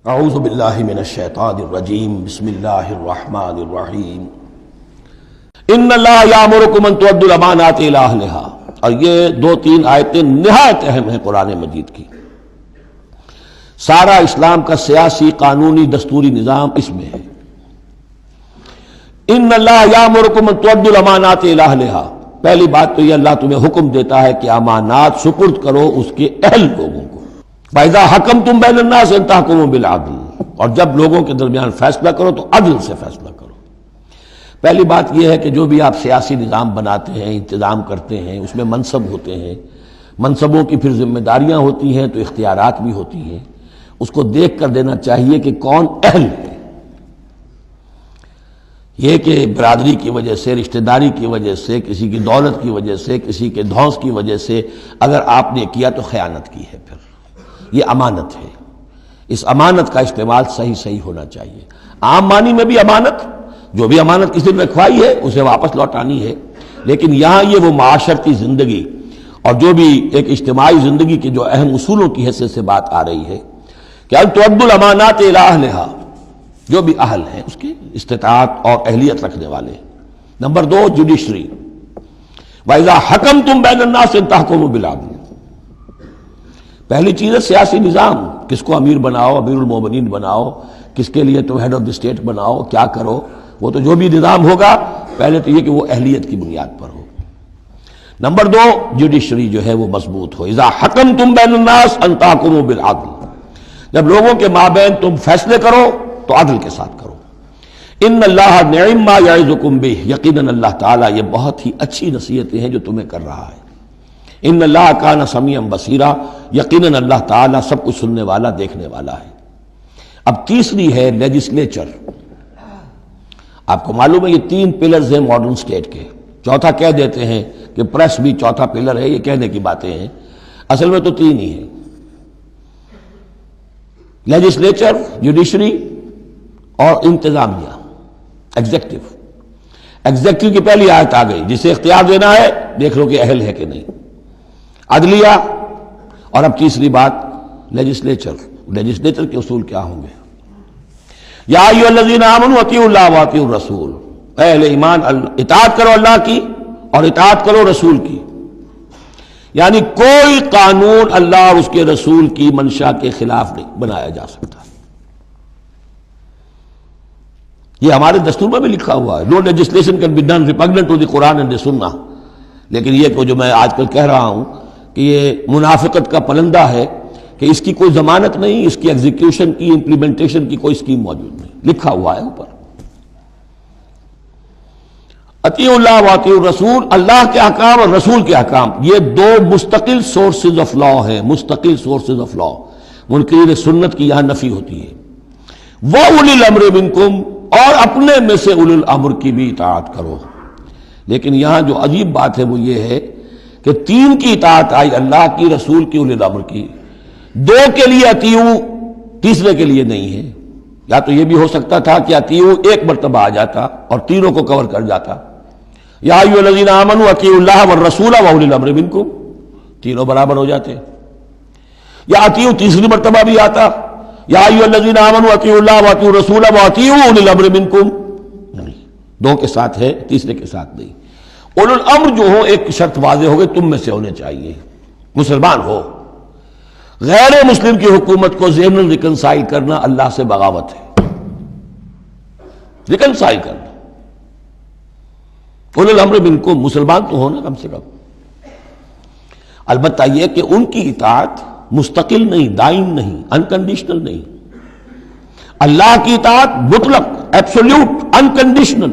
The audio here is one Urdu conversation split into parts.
اعوذ باللہ من الشیطان الرجیم بسم اللہ الرحمن الرحیم ان اللہ یامرکم ان تؤدوا الامانات الی اہلہا۔ اور یہ دو تین آیتیں نہایت اہم ہیں قرآن مجید کی۔ سارا اسلام کا سیاسی قانونی دستوری نظام اس میں ہے۔ ان اللہ یامرکم ان تؤدوا الامانات الی اہلہا، پہلی بات تو یہ اللہ تمہیں حکم دیتا ہے کہ امانات سپرد کرو اس کے اہل لوگوں کو۔ فَإِذَا حَكَمْتُمْ بَيْنَ النَّاسِ أَن تَحْكُمُوا بِالْعَدْلِ، اور جب لوگوں کے درمیان فیصلہ کرو تو عدل سے فیصلہ کرو۔ پہلی بات یہ ہے کہ جو بھی آپ سیاسی نظام بناتے ہیں، انتظام کرتے ہیں، اس میں منصب ہوتے ہیں، منصبوں کی پھر ذمہ داریاں ہوتی ہیں تو اختیارات بھی ہوتی ہیں، اس کو دیکھ کر دینا چاہیے کہ کون اہل ہے۔ یہ کہ برادری کی وجہ سے، رشتہ داری کی وجہ سے، کسی کی دولت کی وجہ سے، کسی کے دھونس کی وجہ سے اگر آپ نے کیا تو خیانت کی ہے، پھر یہ امانت ہے۔ اس امانت کا استعمال صحیح ہونا چاہیے۔ عام معنی میں بھی امانت، جو بھی امانت کسی نے رکھوائی ہے اسے واپس لوٹانی ہے، لیکن یہاں یہ وہ معاشرتی زندگی اور جو بھی ایک اجتماعی زندگی کے جو اہم اصولوں کی حیثیت سے بات آ رہی ہے کہ ان تؤدوا الامانات الی اہلہا، جو بھی اہل ہیں اس کی استطاعت اور اہلیت رکھنے والے۔ نمبر دو، جوڈیشری۔ وَإِذَا حَكَمْتُمْ بَيْنَ النَّاسِ أَن تَحْكُمُوا بِالْعَدْلِ، پہلی چیز ہے سیاسی نظام، کس کو امیر بناؤ، امیر المومنین بناؤ، کس کے لیے تم ہیڈ آف دی اسٹیٹ بناؤ، کیا کرو، وہ تو جو بھی نظام ہوگا پہلے تو یہ کہ وہ اہلیت کی بنیاد پر ہو۔ نمبر دو، جوڈیشری جو ہے وہ مضبوط ہو۔ اذا حکمتم بین الناس ان تحکموا بالعدل، جب لوگوں کے مابین تم فیصلے کرو تو عدل کے ساتھ کرو۔ ان اللہ نعم ما یعظکم بہ، یقیناً اللہ تعالیٰ یہ بہت ہی اچھی نصیحتیں ہیں جو تمہیں کر رہا ہے۔ ان اللہ کان سمیعا بصیرا، یقیناً اللہ تعالیٰ سب کچھ سننے والا، دیکھنے والا ہے۔ اب تیسری ہے لیجسلیچر۔ آپ کو معلوم ہے یہ تین پلرز ہیں ماڈرن سٹیٹ کے، چوتھا کہہ دیتے ہیں کہ پریس بھی چوتھا پلر ہے، یہ کہنے کی باتیں ہیں، اصل میں تو تین ہی ہیں، لیجسلیچر، جوڈیشری اور انتظامیہ، ایگزیکٹو۔ ایگزیکٹو کی پہلی آیت آ گئی، جسے اختیار دینا ہے دیکھ لو کہ اہل ہے کہ نہیں، عدلیہ، اور اب تیسری بات لیجسلیچر۔ لیجسلیچر کے اصول کیا ہوں گے؟ یا ایھا الذین آمنوا اطیعوا اللہ واطیعوا الرسول، اے اہل ایمان اطاعت کرو اللہ کی اور اطاعت کرو رسول کی۔ یعنی کوئی قانون اللہ اور اس کے رسول کی منشا کے خلاف نہیں بنایا جا سکتا۔ یہ ہمارے دستور میں بھی لکھا ہوا ہے، no legislation can be done repugnant to the Quran and the Sunnah. لیکن یہ جو میں آج کل کہہ رہا ہوں کہ یہ منافقت کا پلندہ ہے کہ اس کی کوئی ضمانت نہیں، اس کی ایگزیکیوشن کی، امپلیمنٹیشن کی کوئی اسکیم موجود نہیں، لکھا ہوا ہے اوپر۔ اطیعوا اللہ واطیعوا الرسول، اللہ کے احکام اور رسول کے احکام، یہ دو مستقل سورسز آف لا ہیں، مستقل سورسز آف لا۔ منکرین سنت کی یہاں نفی ہوتی ہے۔ وَأُولِي الْأَمْرِ مِنْكُمْ، اور اپنے میں سے اولو الامر کی بھی اطاعت کرو۔ لیکن یہاں جو عجیب بات ہے وہ یہ ہے کہ تین کی اطاعت آئی، اللہ کی، رسول کی، اولی الامر کی، دو کے لیے اطیعوا، تیسرے کے لیے نہیں ہے۔ یا تو یہ بھی ہو سکتا تھا کہ اطیعوا ایک مرتبہ آ جاتا اور تینوں کو کور کر جاتا، یا ایھا الذین آمنوا اطیعوا اللہ والرسول واولی الامر منکم، تینوں برابر ہو جاتے۔ یا اطیعوا تیسری مرتبہ بھی آتا، یا ایھا الذین آمنوا اطیعوا اللہ واطیعوا الرسول واطیعوا اولی الامر منکم، دو کے ساتھ ہے، تیسرے کے ساتھ نہیں۔ اولو الامر جو ہو ایک شرط واضح ہو گئی، تم میں سے ہونے چاہیے، مسلمان ہو۔ غیر مسلم کی حکومت کو ضمن ریکنسائل کرنا اللہ سے بغاوت ہے، ریکنسائل کرنا۔ اولو الامر منکم، مسلمان تو ہونا کم سے کم۔ البتہ یہ کہ ان کی اطاعت مستقل نہیں، دائم نہیں، انکنڈیشنل نہیں۔ اللہ کی اطاعت مطلق، absolute, unconditional,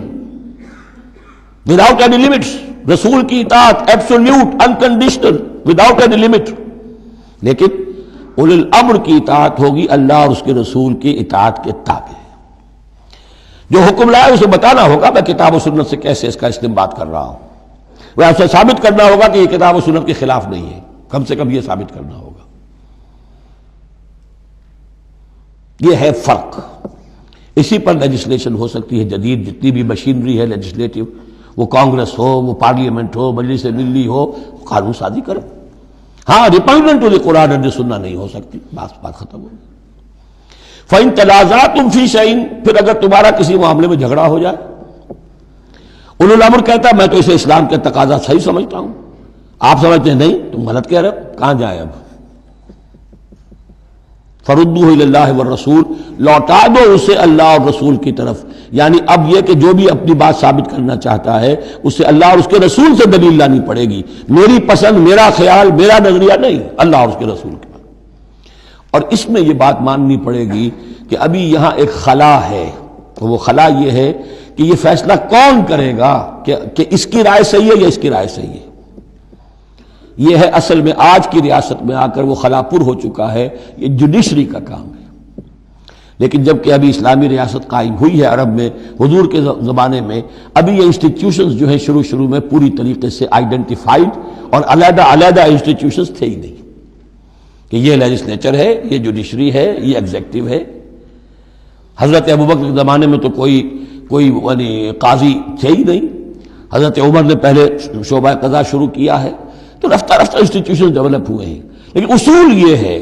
without any limits. رسول کی اطاعت absolute, unconditional, without any limit. لیکن اولو الامر کی اطاعت ہوگی اللہ اور اس کے رسول کی اطاعت کے تابع۔ جو حکم لائے اسے بتانا ہوگا، میں کتاب و سنت سے کیسے اس کا استنباط کر رہا ہوں، وہ اسے ثابت کرنا ہوگا کہ یہ کتاب و سنت کے خلاف نہیں ہے، کم سے کم یہ ثابت کرنا ہوگا۔ یہ ہے فرق۔ اسی پر لیجسلیشن ہو سکتی ہے جدید، جتنی بھی مشینری ہے لیجسلیٹو، وہ کانگریس ہو، وہ پارلیمنٹ ہو، مجلس ملی ہو، قانون سازی کرے۔ ہاں ریپگننٹ to the Quran and the سنہ نہیں ہو سکتی، بات ختم ہو گئی۔ فَإِن تَنَازَعْتُمْ فِي شَيْءٍ، پھر اگر تمہارا کسی معاملے میں جھگڑا ہو جائے. اولو الامر کہتا ہے میں تو اسے اسلام کے تقاضا صحیح سمجھتا ہوں، آپ سمجھتے ہیں نہیں تم غلط کہہ رہے ہو، کہاں جائیں اب؟ فَرُدُّوهُ إِلَى اللَّهِ وَالرَّسُولِ، لوٹا دو اسے اللہ اور رسول کی طرف. یعنی اب یہ کہ جو بھی اپنی بات ثابت کرنا چاہتا ہے اسے اللہ اور اس کے رسول سے دلیل لانی پڑے گی، میری پسند، میرا خیال، میرا نظریہ نہیں، اللہ اور اس کے رسول کے. اور اس میں یہ بات ماننی پڑے گی کہ ابھی یہاں ایک خلا ہے، وہ خلا یہ ہے کہ یہ فیصلہ کون کرے گا کہ اس کی رائے صحیح ہے یا اس کی رائے صحیح ہے. یہ ہے اصل میں آج کی ریاست میں آ کر وہ خلا پر ہو چکا ہے، یہ جوڈیشری کا کام ہے. لیکن جب کہ ابھی اسلامی ریاست قائم ہوئی ہے عرب میں حضور کے زمانے میں، ابھی یہ انسٹیٹیوشنز جو ہیں شروع میں پوری طریقے سے آئیڈینٹیفائڈ اور علیحدہ علیحدہ انسٹیٹیوشنز تھے ہی نہیں کہ یہ لیجسلیچر ہے، یہ جوڈیشری ہے، یہ ایگزیکٹو ہے. حضرت ابوبکر کے زمانے میں تو کوئی یعنی قاضی تھے ہی نہیں. حضرت عمر نے پہلے شعبہ قضا شروع کیا ہے، تو رفتہ رفتہ انسٹیٹیوشن ڈیولپ ہوئے ہیں. لیکن اصول یہ ہے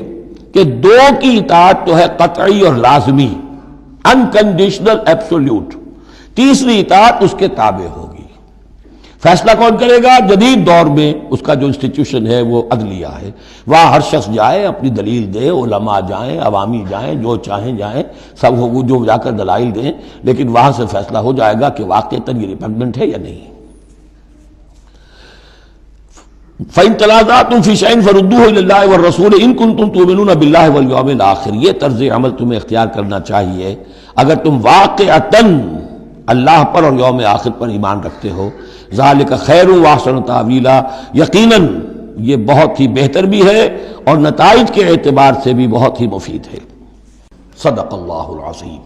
کہ دو کی اطاعت تو ہے قطعی اور لازمی، انکنڈیشنل ایبسولوٹ. تیسری اطاعت اس کے تابع ہوگی. فیصلہ کون کرے گا؟ جدید دور میں اس کا جو انسٹیٹیوشن ہے وہ عدلیہ ہے. وہاں ہر شخص جائے، اپنی دلیل دے، علماء جائیں، عوامی جائیں، جو چاہیں جائیں، سب وہ جو جا کر دلائل دیں، لیکن وہاں سے فیصلہ ہو جائے گا کہ واقعتاً یہ ریپگننٹ ہے یا نہیں. فَإِن تَنَازَعْتُمْ فِي شَيْءٍ فَرُدُّوهُ إِلَى اللَّهِ وَالرَّسُولِ إِن كُنتُمْ تُؤْمِنُونَ بِاللَّهِ وَالْيَوْمِ الْآخِرِ. یہ طرز عمل تمہیں اختیار کرنا چاہیے اگر تم واقعتاً اللہ پر اور یوم آخر پر ایمان رکھتے ہو. ذَلِكَ خَيْرٌ وَأَحْسَنُ تَأْوِيلًا، یقیناً یہ بہت ہی بہتر بھی ہے اور نتائج کے اعتبار سے بھی بہت ہی مفید ہے. صدق اللہ العظیم.